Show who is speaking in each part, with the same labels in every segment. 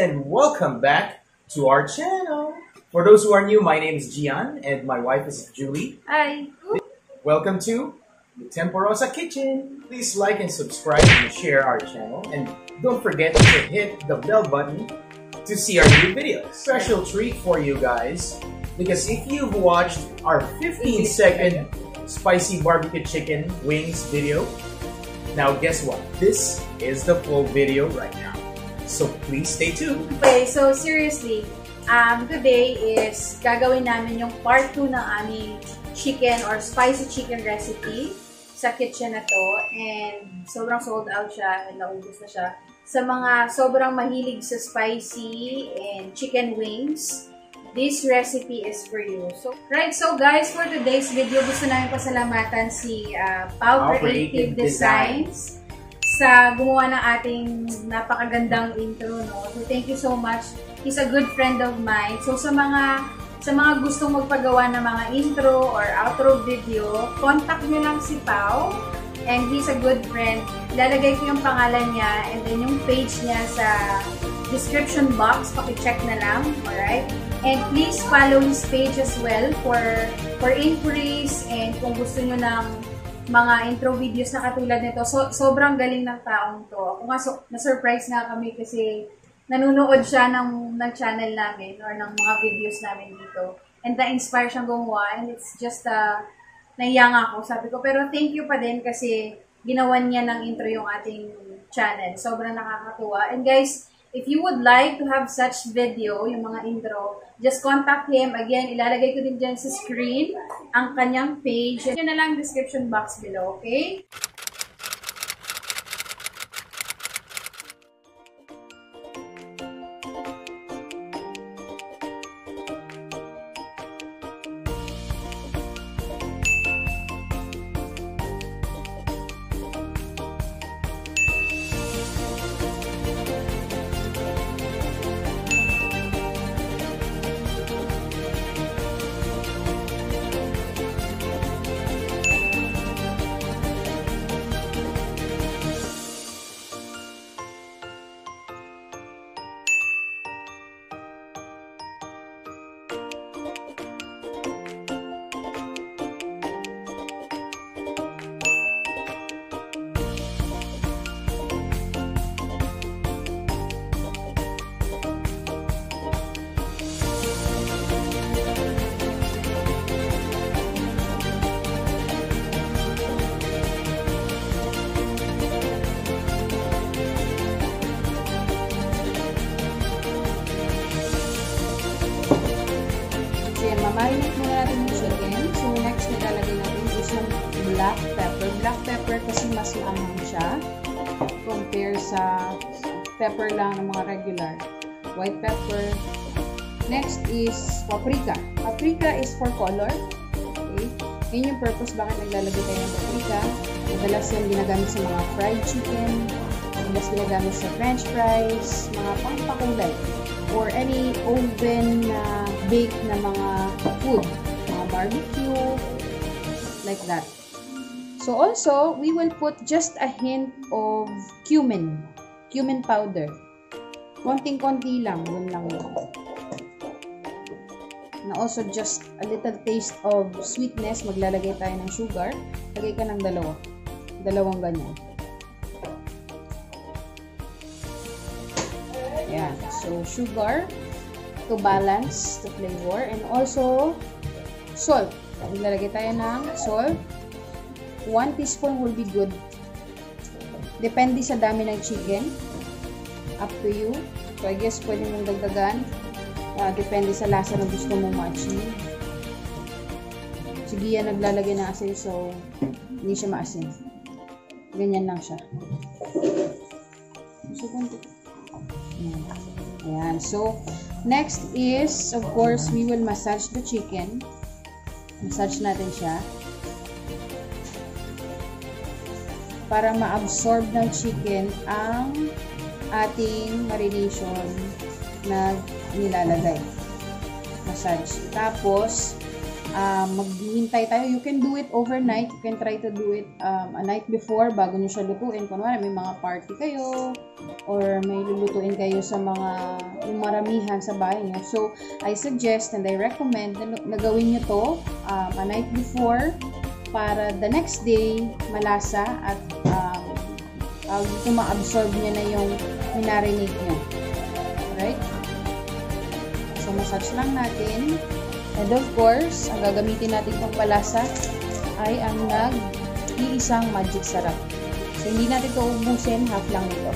Speaker 1: and welcome back to our channel. For those who are new, my name is Gian and my wife is Julie.
Speaker 2: Hi.
Speaker 1: Welcome to the Temporosa kitchen. Please like and subscribe and share our channel, and don't forget to hit the bell button to see our new videos. Special treat for you guys, because if you've watched our 15-second spicy barbecue chicken wings video, now guess what? This is the full video right now. So please stay tuned.
Speaker 2: Okay, so seriously, today is gagawin namin yung part 2 ng aming chicken or spicy chicken recipe sa kitchen na to. And sobrang sold out siya and naubos na siya. Sa mga sobrang mahilig sa spicy and chicken wings, this recipe is for you. So, right, so guys, for today's video, gusto namin pasalamatan si Pau Creative Designs sa gumawa ng ating napakagandang intro, no? So, thank you so much. He's a good friend of mine. So, sa mga gustong magpagawa ng mga intro or outro video, contact nyo lang si Pau. And he's a good friend. Ilalagay ko yung pangalan niya and then yung page niya sa description box. Paki-check na lang. Alright? And please follow his page as well for inquiries and kung gusto nyo ng mga intro videos na katulad nito. So, sobrang galing ng taong to. Ako nga, na-surprise nga kami kasi nanonood siya ng channel namin or ng mga videos namin dito. And na-inspire siyang gumawa. And it's just, naiya nga ako. Sabi ko, pero thank you pa din kasi ginawan niya ng intro yung ating channel. Sobrang nakakatuwa. And guys, if you would like to have such video, yung mga intro, just contact him. Again, ilalagay ko din dyan sa screen ang kanyang page. Yun na lang description box below, okay? Mamarinate muna natin yung chicken. So, next na ilalagay natin is yung black pepper. Black pepper kasi mas maanghang siya compare sa pepper lang ng mga regular. White pepper. Next is paprika. Paprika is for color. Okay? Yun yung purpose bakit naglalagay tayo ng paprika. Madalas yan ginagamit sa mga fried chicken. Madalas ginagamit sa french fries. Mga pangpakulay. Or any oven na bake na mga food, mga barbecue, like that. So also, we will put just a hint of cumin powder. Konting-konti lang, yun lang yun. Na also just a little taste of sweetness, maglalagay tayo ng sugar. Lagay ka ng dalawang ganyan. Yan. So, sugar to balance the flavor. And also, salt. Ilalagay tayo ng salt. 1 teaspoon will be good. Depende sa dami ng chicken. Up to you. So, I guess pwede mong dagdagan. Depende sa lasa na gusto mong ma-achieve. Si Gia naglalagay ng asin, so hindi siya maasin. Ganyan lang siya. So, ayan. So, next is, of course, we will massage the chicken. Massage natin siya. Para ma-absorb ng chicken ang ating marination na nilalagay. Massage. Tapos, maghihintay tayo. You can do it overnight. You can try to do it a night before bago nyo siya lutuin. Kunwari, may mga party kayo or may lulutuin kayo sa mga yung maramihan sa bahay nyo. So, I suggest and I recommend na gawin nyo to a night before para the next day malasa at ma-absorb niya na yung minarinate nyo. Alright? So, massage lang natin. And of course, ang gagamitin natin pang palasa ay ang nag-iisang magic sarap. So, hindi natin ito ubusin, half lang ito.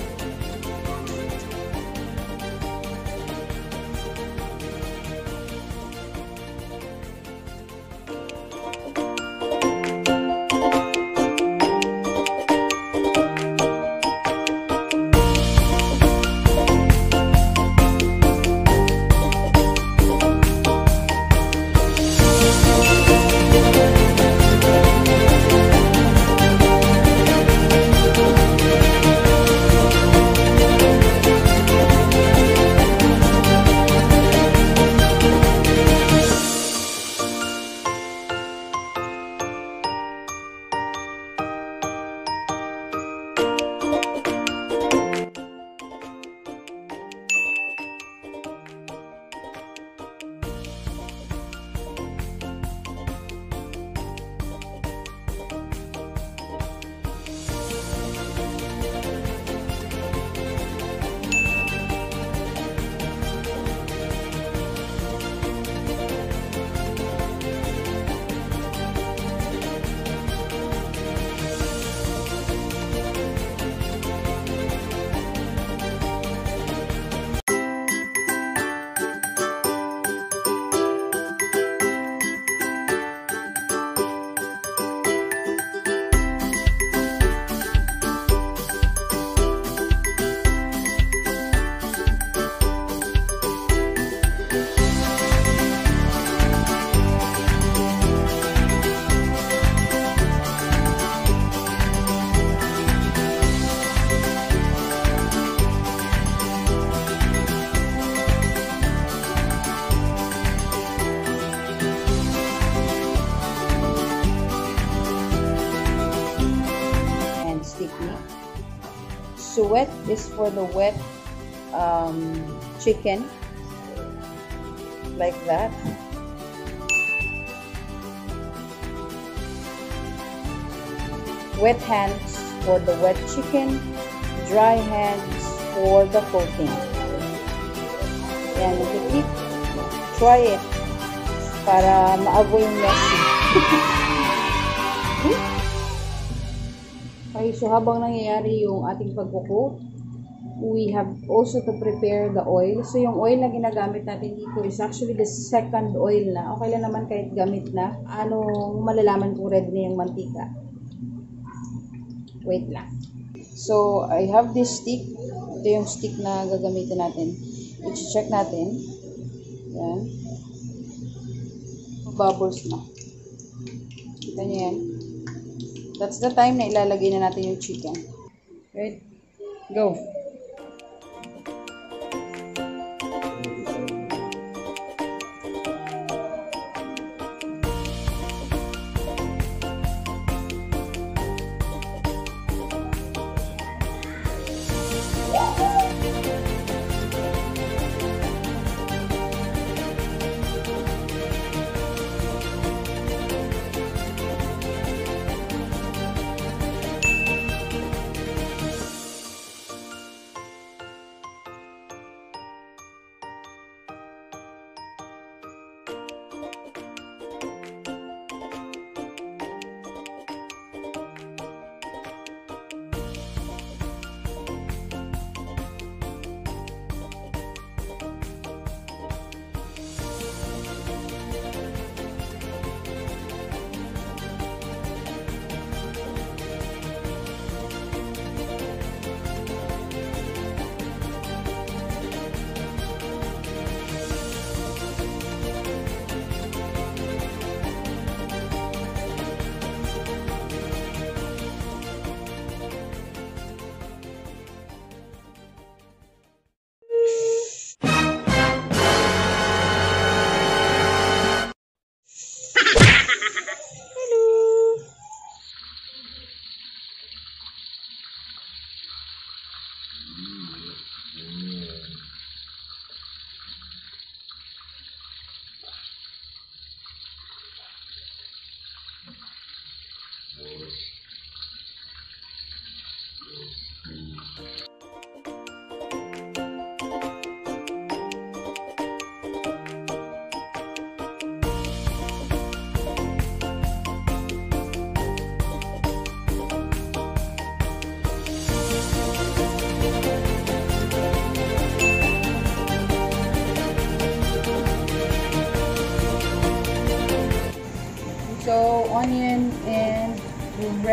Speaker 2: Suet is for the wet chicken, like that. Wet hands for the wet chicken, dry hands for the coating. Yan, try it para ma-avoid messy. Okay, so habang nangyayari yung ating pagkukook, we have also to prepare the oil. So yung oil na ginagamit natin dito is actually the second oil na. Okay lang naman kahit gamit na. Anong malalaman kung ready na yung mantika? Wait lang. So I have this stick. Ito yung stick na gagamitin natin. I-check natin. Yan. Bubbles na. Kita nyo yan. That's the time na ilalagay na natin yung chicken. Right? Go!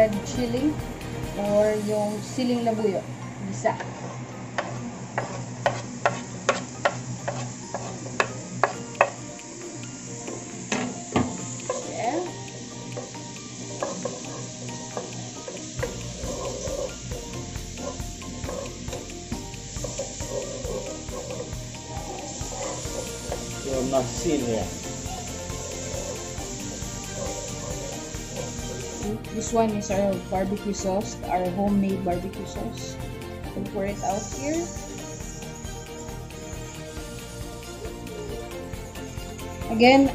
Speaker 2: red chili or yung siling labuyo. Isa. This one is our barbecue sauce, our homemade barbecue sauce. We'll pour it out here. Again,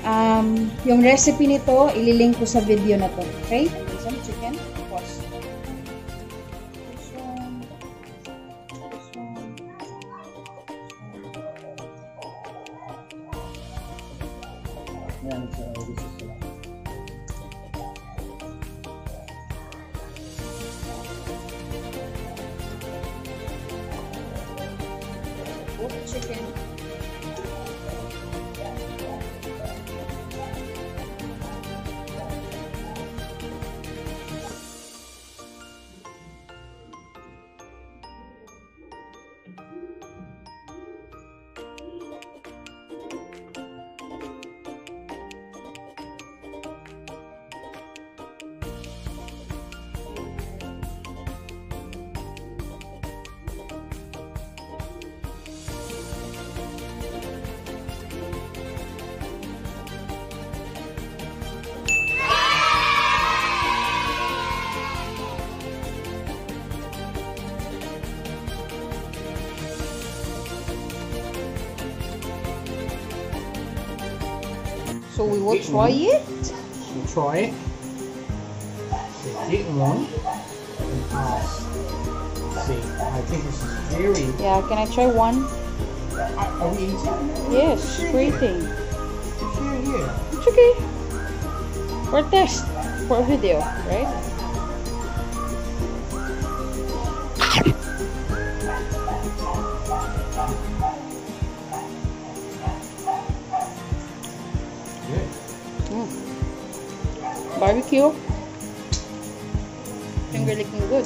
Speaker 2: yung recipe nito, ililink ko sa video na to. Okay? Some chicken. Pause. This one. This one.
Speaker 1: Yan, so this is
Speaker 2: chicken. So we will try it.
Speaker 1: We'll try it. Take one. See, I think this is very.
Speaker 2: Yeah, can I try one?
Speaker 1: Are we eating?
Speaker 2: Yes, great thing.
Speaker 1: Sure, yeah.
Speaker 2: It's okay. For a test, for a video, right? Barbecue. Finger licking good.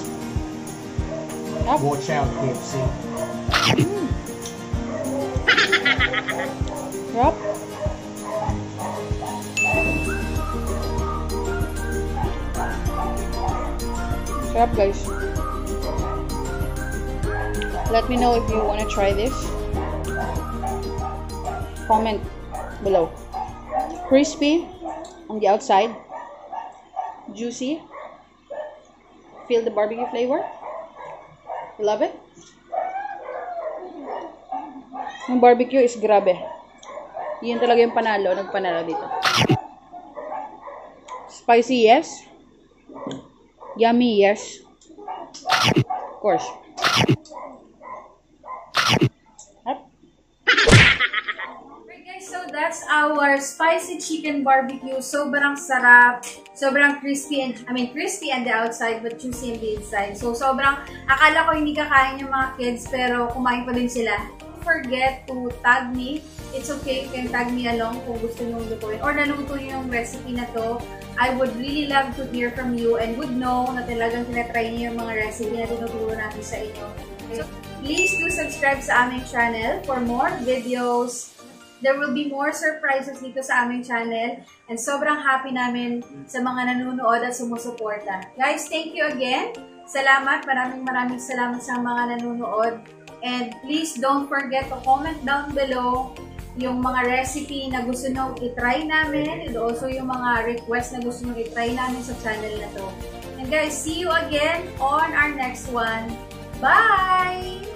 Speaker 2: Yep.
Speaker 1: Watch out, KFC.
Speaker 2: Yep. Sarap, guys. Let me know if you want to try this. Comment below. Crispy on the outside. Juicy. Feel the barbecue flavor. Love it. Yung barbecue is grabe. Yun talaga yung panalo. Nagpanalo dito. Spicy, yes. Yummy, yes. Of course. So that's our spicy chicken barbecue. Sobrang sarap, sobrang crispy and crispy on the outside but juicy on the inside. So sobrang akala ko hindi kakain yung mga kids pero kumain pa din sila. Don't forget to tag me. It's okay, you can tag me along kung gusto niyo lutuin or naluto niyo yung recipe na to. I would really love to hear from you and would know na talagang tinatry niyo yung mga recipe na tinuturo natin sa inyo. So please do subscribe sa aming channel for more videos. There will be more surprises dito sa aming channel. And sobrang happy namin sa mga nanonood at sumusuporta. Guys, thank you again. Salamat. Maraming salamat sa mga nanonood. And please don't forget to comment down below yung mga recipe na gusto nyo itry namin. And also yung mga request na gusto nyo itry namin sa channel na to. And guys, see you again on our next one. Bye!